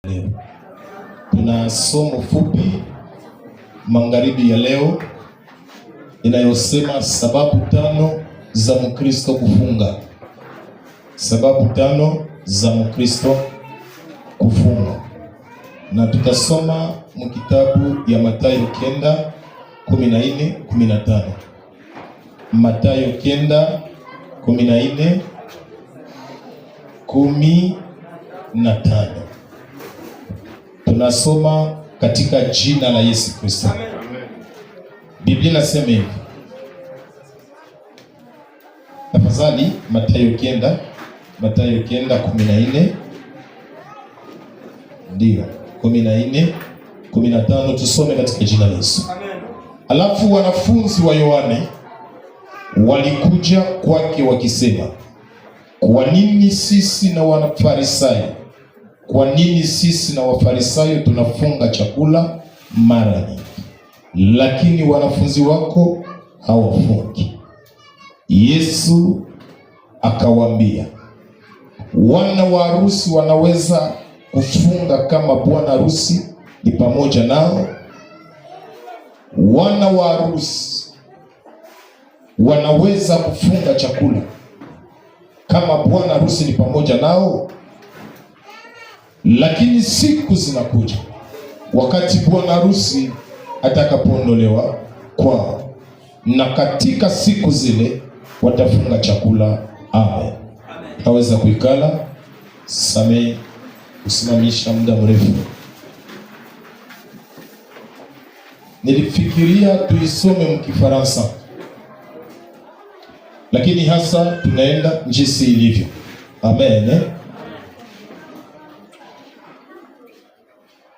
Leo tuna somo fupi magharibi ya leo inayosema sababu 5 za Mkristo kufunga. Sababu 5 za Mkristo kufunga, na tutasoma mkitabu ya Mathayo 9:14-15. Mathayo 9:14-15. Tunasoma katika jina la Yesu Kristo. Biblia inasema hivi. Tafadhali Mathayo 9:14. Ndio, 14:15 tusome katika jina la Yesu. Alafu wanafunzi wa Yohane walikuja kwake wakisema, kwa nini sisi na Wafarisayo tunafunga chakula mara nyingi, lakini wanafunzi wako hawafungi? Yesu akawaambia, wana wa harusi wanaweza kufunga kama bwana harusi ni pamoja nao? Wana wa harusi wanaweza kufunga chakula kama bwana harusi ni pamoja nao? Lakini siku zinakuja wakati bwana harusi atakapoondolewa kwao, na katika siku zile watafunga chakula. Amen. Naweza kuikala. Samee kusimamisha muda mrefu. Nilifikiria tuisome mkifaransa, lakini hasa tunaenda jinsi ilivyo. Amen.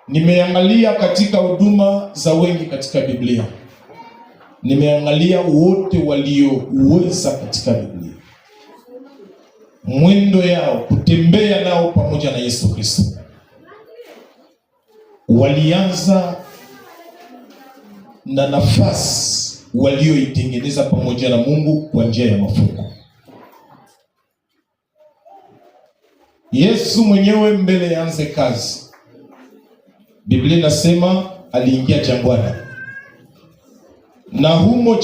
Nimeangalia katika huduma za wengi katika Biblia. Nimeangalia wote walioweza katika Biblia, mwendo yao, kutembea nao pamoja na Yesu Kristo. Walianza na nafasi walioitengeneza pamoja na Mungu kwa njia ya mafungo. Yesu mwenyewe mbele yaanze kazi, Biblia inasema aliingia jangwani, na humo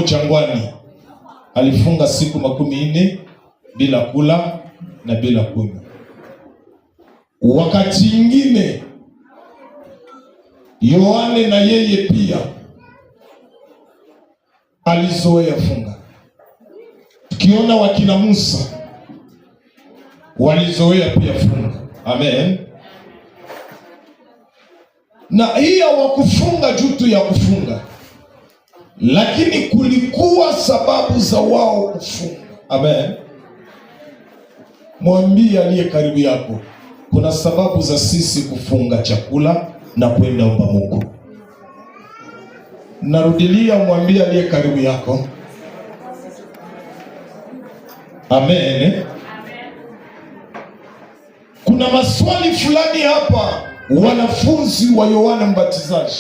jangwani alifunga siku 40 bila kula na bila kunywa. Wakati mwingine Yohane na yeye pia alizoea funga. Tukiona wakina Musa walizoea pia funga. Amen. Na hii hawakufunga juu tu ya kufunga, lakini kulikuwa sababu za wao kufunga. Amen. Mwambie aliye karibu yako, kuna sababu za sisi kufunga chakula na kwenda omba Mungu. Narudilia, mwambie aliye karibu yako. Amen. Kuna maswali fulani hapa. Wanafunzi wa Yohana Mbatizaji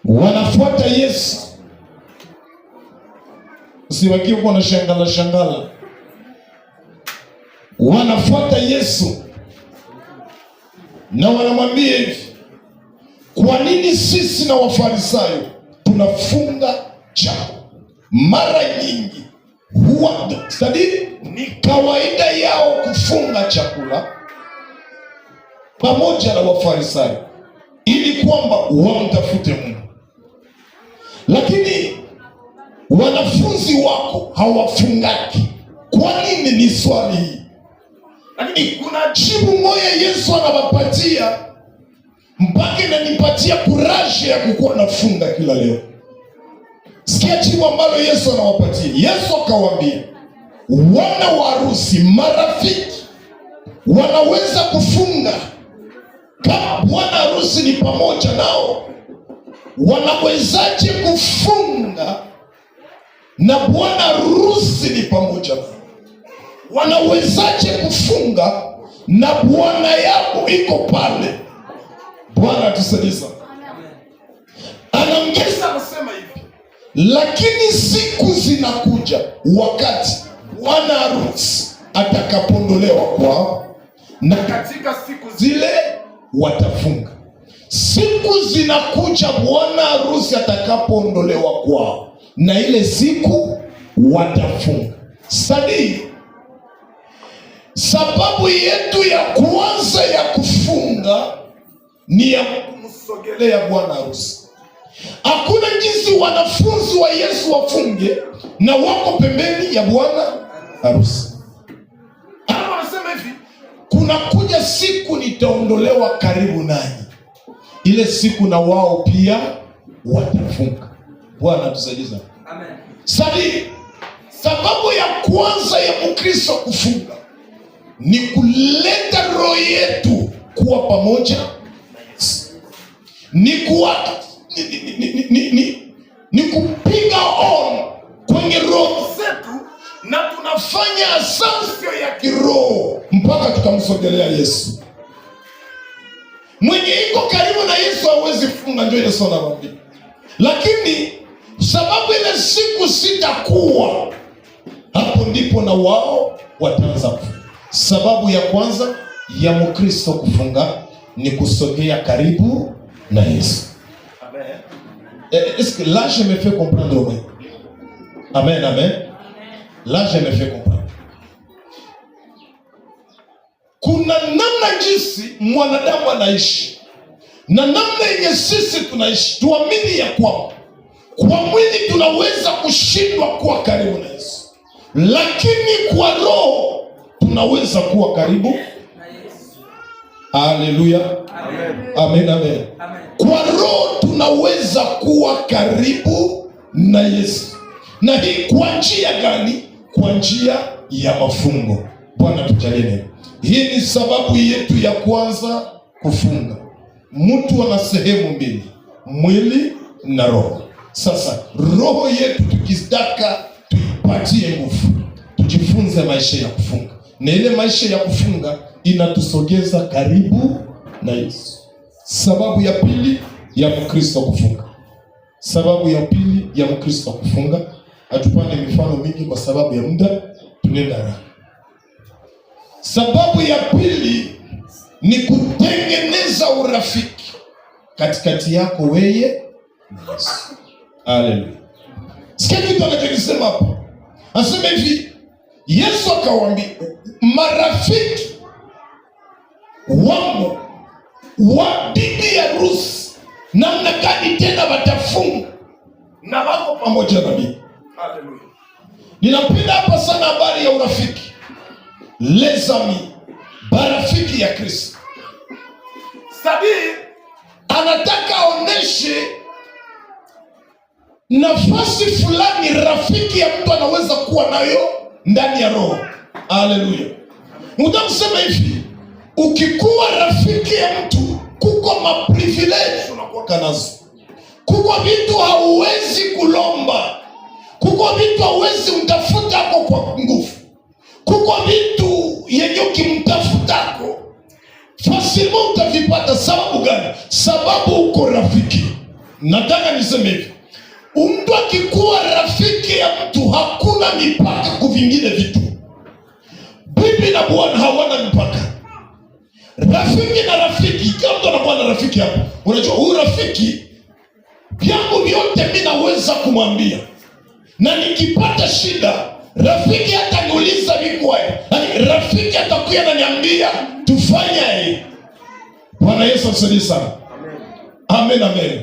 wanafuata Yesu. Usiwakie kwa shangala. Wanafuata Yesu na wanamwambia hivi, kwa nini sisi na Wafarisayo tunafunga chakula mara nyingi? Huwa ni kawaida yao kufunga chakula pamoja na Wafarisayo ili kwamba wamtafute Mungu. Lakini wanafunzi wako hawafungaki. Kwa nini? Ni swali hii. Lakini kuna jibu moja Yesu anawapatia, mpaka inanipatia kuraje ya kukuwa nafunga kila leo. Sikia jibu ambalo Yesu anawapatia. Yesu akawaambia, wana wa harusi, marafiki, wanaweza kufunga kama bwana harusi ni pamoja nao? Wanawezaje kufunga na bwana harusi ni pamoja nao? Wanawezaje kufunga na bwana yao iko pale? Bwana atusaidie. Anaongeza, anasema hivi, lakini siku zinakuja wakati bwana harusi atakapoondolewa kwao, na katika siku zile watafunga. Siku zinakuja bwana harusi atakapoondolewa kwao, na ile siku watafunga. Sadii, sababu yetu ya kwanza ya kufunga ni ya kumsogelea bwana harusi. Hakuna jinsi wanafunzi wa Yesu wafunge na wako pembeni ya bwana harusi. Anasema hivi, kuna kuja siku nitaondolewa karibu nanyi, ile siku na wao pia watafunga. Bwana tusaidie. Amen. Sadii, sababu ya kwanza ya Mkristo kufunga ni kuleta roho yetu kuwa pamoja na Yesu. Ni kupiga on kwenye roho zetu, na tunafanya asensio ya kiroho mpaka tukamsogelea Yesu. Mwenye iko karibu na Yesu hawezi funga, ndio Yesu anamwambia. Lakini sababu ile siku sitakuwa, hapo ndipo na wao wataanza kufunga. Sababu ya kwanza ya Mkristo kufunga ni kusogea karibu na Yesu. Amen. Est-ce que là je me fais comprendre au moins? Amen, amen. Là je me fais comprendre. Kuna namna jinsi mwanadamu anaishi na namna yenye sisi tunaishi. Tuamini ya kwamba kwa mwili tunaweza kushindwa kuwa karibu na Yesu, lakini kwa roho tunaweza kuwa karibu na Yesu. Haleluya. Amen. Amen, amen. Amen. Kwa roho tunaweza kuwa karibu na Yesu. Na hii kwa njia gani? Kwa njia ya mafungo. Bwana tujalie. Hii ni sababu yetu ya kwanza kufunga. Mtu ana sehemu mbili, mwili na roho. Sasa roho yetu tukitaka tuipatie nguvu, tujifunze maisha ya kufunga, na ile maisha ya kufunga inatusogeza karibu na Yesu. Sababu ya pili ya Mkristo kufunga. Sababu ya pili ya Mkristo kufunga, hatupande mifano mingi kwa sababu ya muda, tunenda haraka. Sababu ya pili ni kutengeneza urafiki katikati yako wewe na Yesu. Haleluya. Sikia kitu anachosema hapa. Anasema hivi, Yesu akawaambia marafiki wangu wa bibi harusi namna gani tena watafunga na wako pamoja na mimi. Haleluya. Ninapenda hapa sana habari ya urafiki. Les amis, barafiki ya Kristo. Sadii anataka aoneshe nafasi fulani rafiki ya mtu anaweza kuwa nayo ndani ya roho. Haleluya. Mtamsema hivi, ukikuwa rafiki ya mtu kuko maprivilege unakuwa kanazo. Kuko vitu hauwezi kulomba. Kuko vitu hauwezi mtafuta hapo kwa nguvu. Kuko vitu yenye ukimtafutako fasimo utavipata. Sababu gani? Sababu uko rafiki. Nataka niseme hivi, mtu akikuwa rafiki ya mtu hakuna mipaka kuvingine vitu. Bibi na bwana hawana mipaka. Rafiki na rafiki, kila mtu anakuwa na rafiki hapo. Unajua huyu rafiki vyangu vyote mimi naweza kumwambia, na nikipata shida rafiki hata niuliza vikwaje, yani rafiki atakuja ananiambia tufanye. Bwana Yesu asifiwe sana. Amen, amen.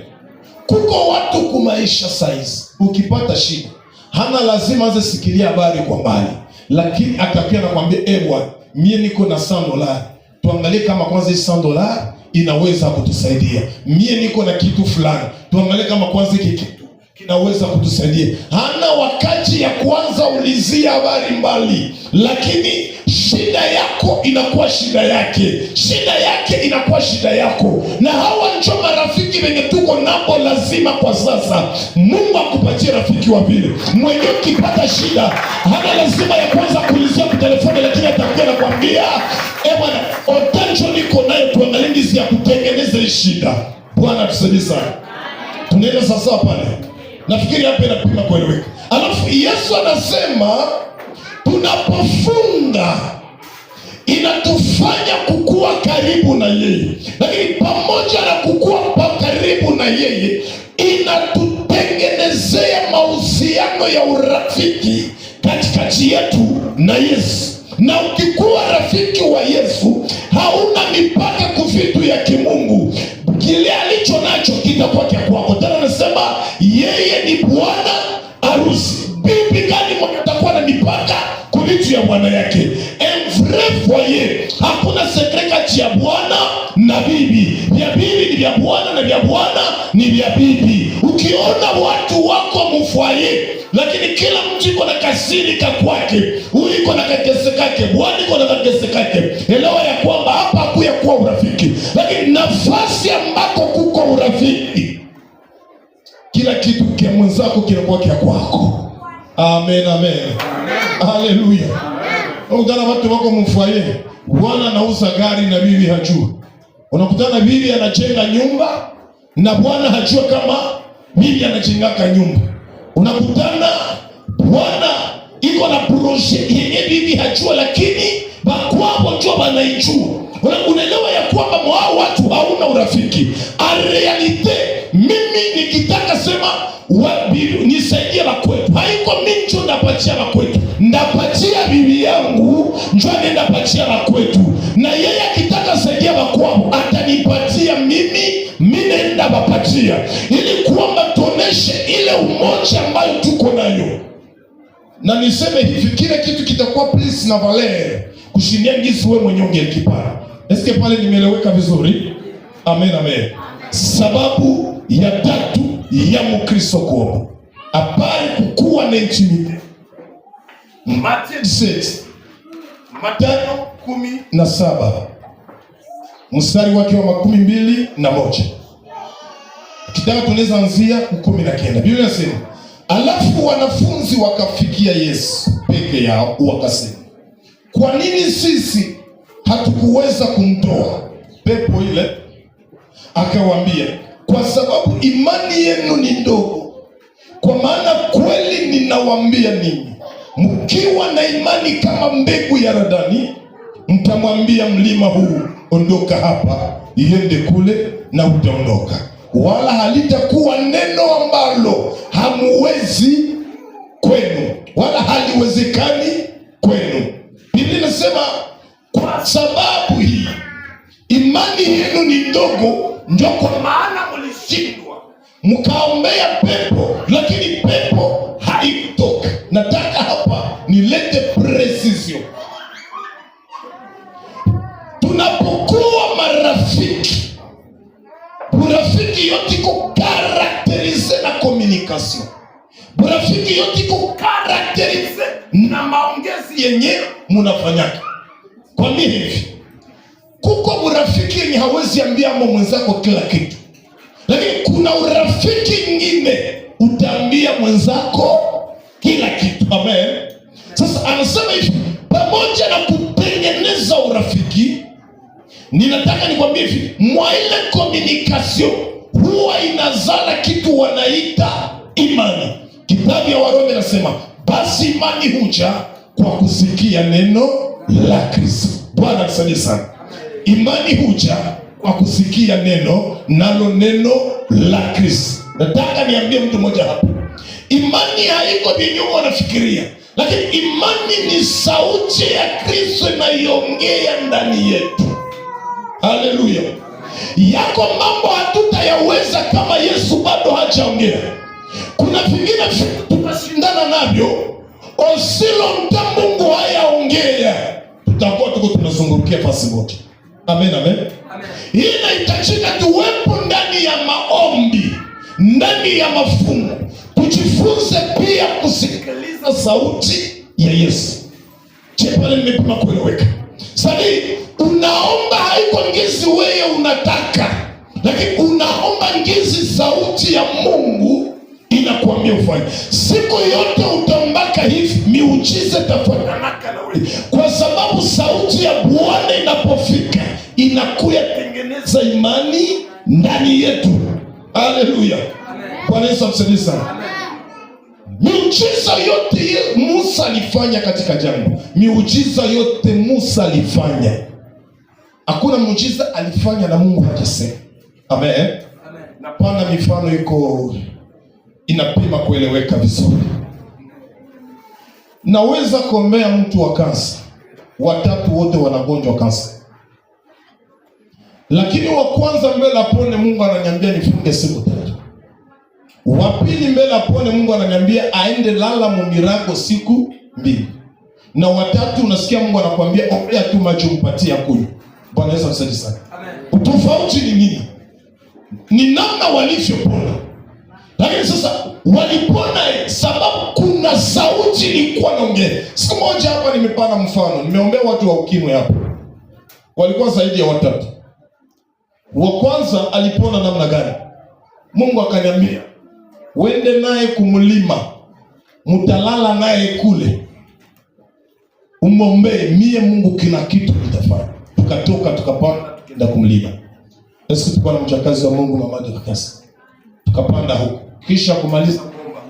Kuko watu kumaisha saizi, ukipata shida hana lazima aze sikilia habari kwa mbali, lakini atakuja anakuambia bwana mie niko na $100, tuangalie kama kwanza hii $100 inaweza kutusaidia. Mie niko na kitu fulani, tuangalie kama kwanza hiki kitu kinaweza kutusaidia. Hana wakati ya kwanza ulizia habari mbali, lakini shida yako inakuwa shida yake, shida yake inakuwa shida yako. Na hawa ndio marafiki wenye tuko nabo lazima kwa sasa. Mungu akupatie rafiki wa vile mwenye ukipata shida hana lazima ya kwanza kuulizia kwa telefoni, lakini atakuja na kuambia bwana otanjo niko nayo, tuangalie jinsi ya kutengeneza hii shida. Bwana tusaidie sana. Tunaenda sasa pale. Nafikiri hapa inapima kueleweka. Alafu Yesu anasema tunapofunga inatufanya kukua karibu na yeye, lakini pamoja na kukua karibu na yeye inatutengenezea mahusiano ya urafiki katikati yetu na Yesu. Na ukikuwa rafiki wa Yesu, hauna mipaka kwa vitu ya kimungu. Kile alicho nacho kitakuwa cha kwako. Tena anasema yeye ni bwana harusi. Bibi gani mwenye atakuwa na mipaka kwa vitu ya bwana yake? Hakuna sekre kati ya bwana na bibi. Vya bibi ni vya bwana na vya bwana ni vya bibi. Ukiona watu wako mfwaye, lakini kila mtu iko na kasiri kwake, huyu iko na kakese kake, bwana iko na kakese kake, elewa ya kwamba hapa hakuya kuwa urafiki. Lakini nafasi ambako kuko urafiki, kila kitu kia mwenzako kinakuwa kia kwako. Amen, amen, haleluya. Unakutana watu wako mfwaye, bwana anauza gari na bibi hajua. Unakutana bibi anajenga nyumba na bwana hajua kama bibi anajengaka nyumba. Unakutana bwana iko na projet yenye bibi hajua, lakini bakwabo njoo banaijua. Unaelewa ya kwamba mwao watu hauna urafiki. A realite, mimi nikitaka sema nisaidie bakwetu, haiko mimi njoo ndapatia bakwetu, ndapatia bibi yangu njoo ndapatia bakwetu. Na yeye akitaka saidia bakwabo atanipatia mimi nenda bapatia, ili kwamba tuoneshe ile umoja ambayo tuko nayo. Na niseme hivi, kile kitu kitakuwa plus na valer kushindia ngisi wewe mwenye ungekipata. Eske pale nimeeleweka vizuri? Amen, amen. Sababu ya tatu ya Mkristo kuomba, habari kukua na intimite. Mathayo 17 mstari wake wa 21. Kitaka tunaweza anzia 19. Biblia inasema, alafu wanafunzi wakafikia Yesu peke yao wakasema, kwa nini sisi hatukuweza kumtoa pepo ile? Akawaambia, kwa sababu imani yenu ni ndogo. Kwa maana kweli ninawaambia ninyi, mkiwa na imani kama mbegu ya haradali, mtamwambia mlima huu, ondoka hapa iende kule, na utaondoka, wala halitakuwa neno ambalo hamuwezi kwenu, wala haliwezekani kwenu. Biblia inasema kwa sababu hii imani yenu ni ndogo, ndio kwa maana mlishindwa mkaombea pepo, lakini pepo haikutoka. Nataka hapa nilete precision. Tunapokuwa marafiki, urafiki yote iko karakterize na communication. Urafiki yote iko karakterize na maongezi yenye munafanyaka. Kwa nini hivi? Kuko urafiki yenye hawezi ambia mwenzako kila kitu, lakini kuna urafiki mwingine utaambia mwenzako kila kitu. Amen. Sasa anasema hivi, pamoja na kutengeneza urafiki, ninataka nikwambie hivi, mwa ile communication huwa inazala kitu wanaita imani. Kitabu ya Warumi nasema, basi imani huja kwa kusikia neno la Kristo. Bwana tusaidie sana. Imani huja kwa kusikia neno, nalo neno la Kristo. Nataka niambie mtu mmoja hapa, imani haiko vinyume wanafikiria, lakini imani ni sauti ya Kristo inaiongea ndani yetu. Haleluya. Yako mambo hatutayaweza kama Yesu bado hajaongea. Kuna vingine tunashindana navyo, osilo mta Mungu hayaongea, tutakuwa tuko tunazungurukia pasi moja. Amen, amen. Hii inahitajika tuwepo ndani ya maombi, ndani ya mafungo, tujifunze pia kusikiliza sauti ya Yesu. Je, pale nimepima kueleweka? Sasa unaomba haiko ngizi wewe unataka, lakini unaomba ngizi sauti ya Mungu inakuambia ufanye. Siku yote utaombaka hivi, miujiza itafuatanaka na wewe, kwa sababu sauti ya Bwana inapofika inakuya tengeneza imani ndani yetu. Haleluya. Bwana Yesu asifiwe sana. Miujiza yote Musa alifanya katika jangwa, miujiza yote Musa alifanya. Hakuna muujiza alifanya na Mungu hajasema. Amen. Napana mifano iko inapima kueleweka vizuri. Naweza kuombea mtu wa kansa, watatu wote wanagonjwa kansa, lakini wa kwanza mbele apone Mungu ananiambia nifunge siku 3. Wa pili mbele apone Mungu ananiambia aende lala mumirago siku 2. Na watatu unasikia Mungu anakuambia ombea tu maji umpatie akunywe. Bwana Yesu asifiwe sana. Amen. Tofauti ni nini? Ni namna walivyopona. Lakini sasa walipona sababu kuna sauti ilikuwa naongea. Siku moja hapa nimepana mfano, nimeombea watu wa ukimwi hapa. Walikuwa zaidi ya 3. Wa kwanza alipona namna gani? Mungu akaniambia, "Wende naye kumlima. Mutalala naye kule. Umwombee, mie Mungu kila kitu nitafanya." Tukatoka tukapanda tukaenda kumlima. Sisi tulikuwa na mchakazi wa Mungu mama Dokasi. Tukapanda huko. Kisha kumaliza kuomba,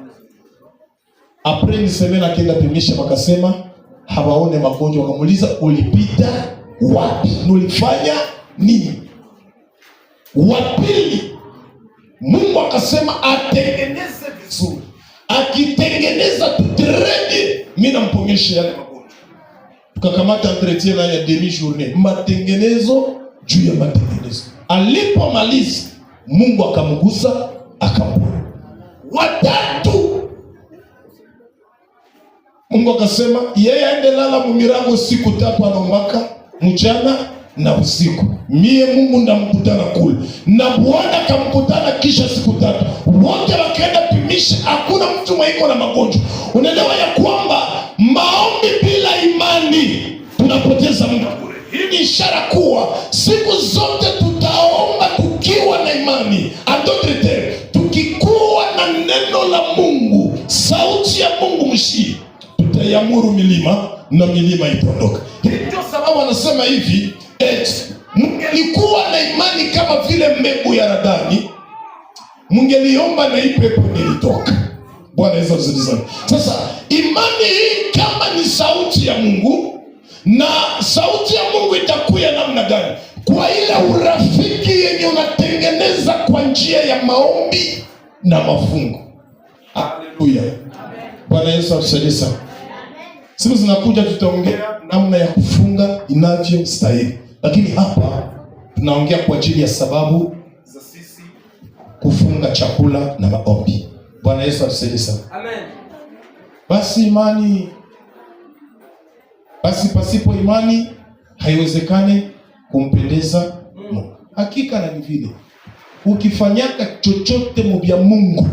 Aprili semena kenda pimisha, wakasema hawaone magonjwa. Wakamuuliza ulipita wapi? Nulifanya nini? Wa pili Mungu akasema atengeneze vizuri. Akitengeneza tutrede, mimi namponyesha yale magonjwa. Tukakamata entretien ya demi journée, matengenezo juu ya matengenezo. Alipomaliza Mungu akamgusa akampona. Watatu Mungu akasema yeye aende lala mumirago siku 3, anaombaka mchana na usiku. Mie Mungu ndamkutana kule. Na Bwana akamkutana kisha siku 3. Wote wakaenda pimisha, hakuna mtu mwaiko na magonjwa. Unaelewa ya kwamba maombi bila imani tunapoteza muda bure. Hii ni ishara kuwa siku zote tutaomba tukiwa na imani. Adotrete, tukikuwa na neno la Mungu, sauti ya Mungu mshii, tutayamuru milima na milima itaondoka. Ndio sababu anasema hivi, mungelikuwa na imani kama vile mbegu ya radani, mungeliomba na ipepo nilitoka. Bwana Yesu asifiwe. Sasa imani hii kama ni sauti ya Mungu, na sauti ya Mungu itakuya namna gani? Kwa ile urafiki yenye unatengeneza kwa njia ya maombi na mafungo. Haleluya. Bwana Yesu asifiwe. Siku zinakuja tutaongea namna ya kufunga inavyostahili. Lakini hapa tunaongea kwa ajili ya sababu za sisi kufunga chakula na maombi. Bwana Yesu asifiwe. Amen. Basi pasipo imani haiwezekani kumpendeza Mungu. Hakika na vile ukifanyaka chochote mbya Mungu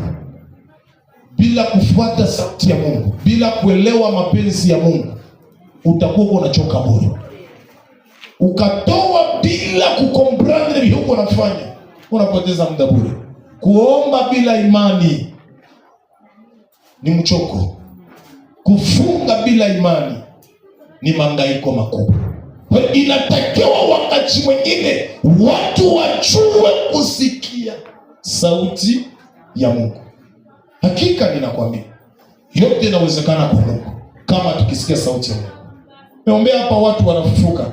bila kufuata sauti ya Mungu, bila kuelewa mapenzi ya Mungu, utakuwa unachoka bure. Ukatoa bila kukomprendre vile uko unafanya, unapoteza muda bure. Kuomba bila imani ni mchoko. Kufunga bila imani ni mangaiko makubwa. Kwa inatakiwa wakati mwingine watu wajue kusikia sauti ya Mungu. Hakika ninakwambia yote inawezekana kwa Mungu kama tukisikia sauti ya Mungu. Nimeombea hapa watu wanafufuka,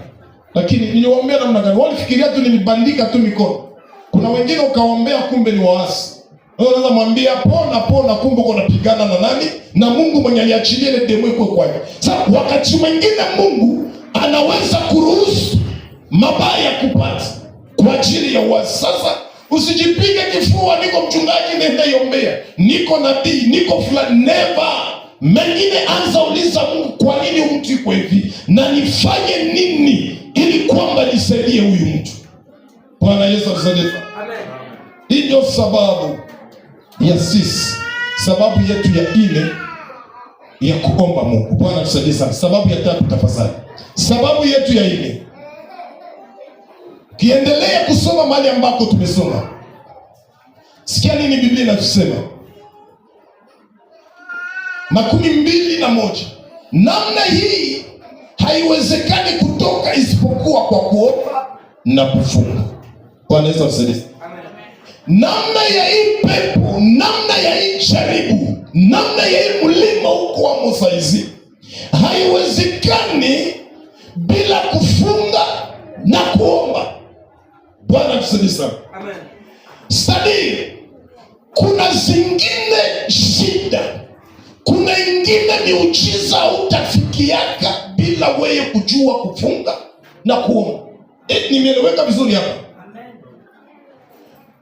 lakini niliwaombea namna gani? Walifikiria tu nilibandika tu mikono. Kuna wengine ukaombea kumbe ni waasi. Unaweza mwambia pona, kumbe uko unapigana na nani? Na Mungu mwenye aliachilia ile demo iko kwake. Sasa wakati mwingine Mungu anaweza kuruhusu mabaya kupata kwa ajili ya waasi. Sasa usijipige kifua, niko mchungaji nenda iombea, niko nabii, niko fulani. Never. Mengine anza uliza Mungu, kwa nini mtu yuko hivi? Na nifanye nini ili kwamba nisaidie huyu mtu? Bwana Yesu asifiwe. Amen. Hii ndio sababu ya sisi, sababu yetu ya ile ya kuomba Mungu. Bwana tusaidie sana. Sababu ya 3 tafadhali. Sababu yetu ya ile, kiendelea kusoma mahali ambako tumesoma. Sikia nini Biblia inasema. 21. Namna hii haiwezekani kutoka isipokuwa kwa kuomba na kufunga. Bwana Yesu asifiwe. Namna ya hii pepo, namna ya hii jaribu, namna ya mlima huko wa saizi, haiwezekani bila kufunga na kuomba. Bwana tusaidie sana. Amen. Study. Kuna zingine shida, kuna ingine miujiza utafikiaka bila wewe kujua kufunga na kuomba. Nimeeleweka vizuri hapa? Amen.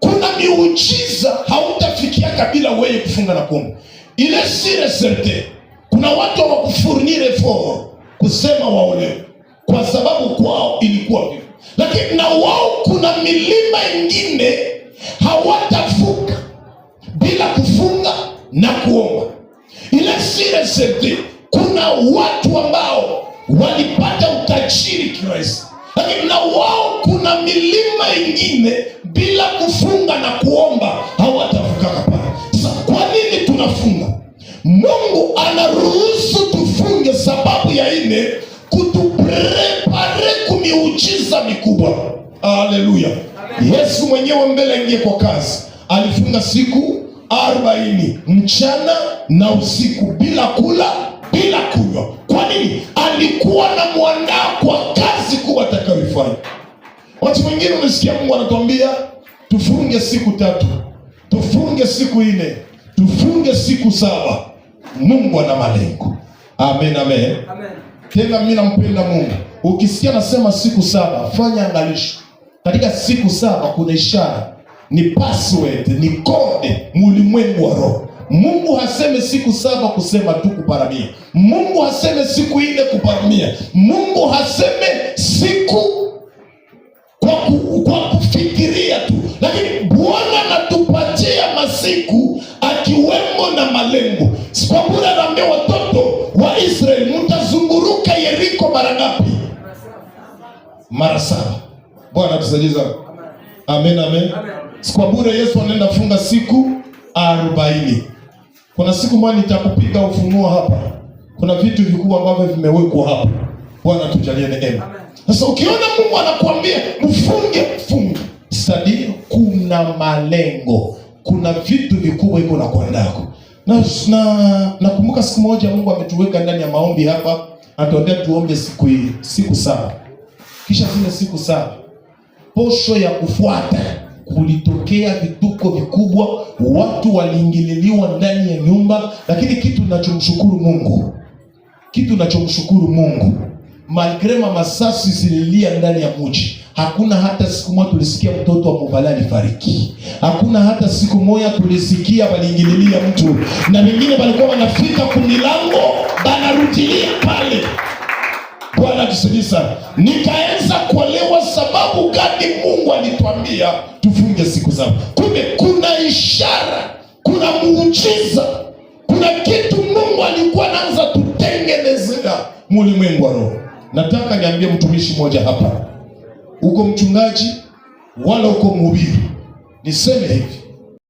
Kuna miujiza hautafikiaka bila wewe kufunga na kuomba. Ile sire serte. Kuna watu hawakufurnire for kusema waolewe kwa sababu kwao ilikuwa hivyo. Lakini na wao kuna milima ingine hawatavuka bila kufunga na kuomba. Ile sire serte. Kuna watu ambao walipata utajiri kirahisi, lakini na wao kuna milima ingine bila kufunga na kuomba hawatavuka pale. Sasa kwa nini tunafunga? Mungu anaruhusu tufunge sababu ya ine kutuprepare kumiujiza mikubwa. Haleluya. Yesu mwenyewe mbele ingie kwa kazi alifunga siku 40 mchana na usiku bila kula bila kunywa. Kwa nini? Alikuwa na mwandaa kwa kazi kubwa atakayoifanya. Watu wengine unasikia Mungu anatuambia tufunge siku 3, tufunge siku 4, tufunge siku 7. Mungu ana malengo. Amen, amen. Amen. Tena mimi nampenda Mungu. Ukisikia nasema siku 7, fanya angalisho. Katika siku 7 kuna ishara, ni password, ni code mulimwengu wa roho. Mungu haseme siku 7 kusema tu kuparamia. Mungu haseme siku 4 kuparamia. Mungu haseme siku kwa kufikiria tu. Lakini Bwana anatupatia masiku akiwemo na malengo. Kwa bure anaambia watoto wa Israeli, mtazunguruka Yeriko mara ngapi? Mara 7. Bwana tusaidie. Amen, amen. Kwa bure Yesu anaenda funga siku 40. Kuna siku moja nitakupiga ufunuo hapa. Kuna vitu vikubwa ambavyo vimewekwa hapa. Bwana tujalie neema. Sasa ukiona Mungu anakuambia mfunge, study, kuna malengo. Kuna vitu vikubwa iko na kuandako. Nakumbuka siku moja Mungu ametuweka ndani ya maombi hapa, anatuambia tuombe siku 7. Kisha zile siku 7, posho ya kufuata kulitokea vituko vikubwa, watu waliingililiwa ndani ya nyumba. Lakini kitu nachomshukuru Mungu, malgrema masasi zililia ndani ya mji, hakuna hata siku moja tulisikia mtoto wa Muvala alifariki. Hakuna hata siku moja tulisikia waliingililia mtu, na wengine walikuwa wanafika kumilango banarudilia pale. Bwana tusaidie sana. Nikaanza kuelewa sababu gani Mungu alituambia tufunge siku 7. Kumbe kuna ishara, kuna muujiza, kuna kitu Mungu alikuwa anaanza tutengenezea mulimwengu wa roho. Nataka niambie mtumishi mmoja hapa, uko mchungaji wala uko mhubiri, niseme hivi,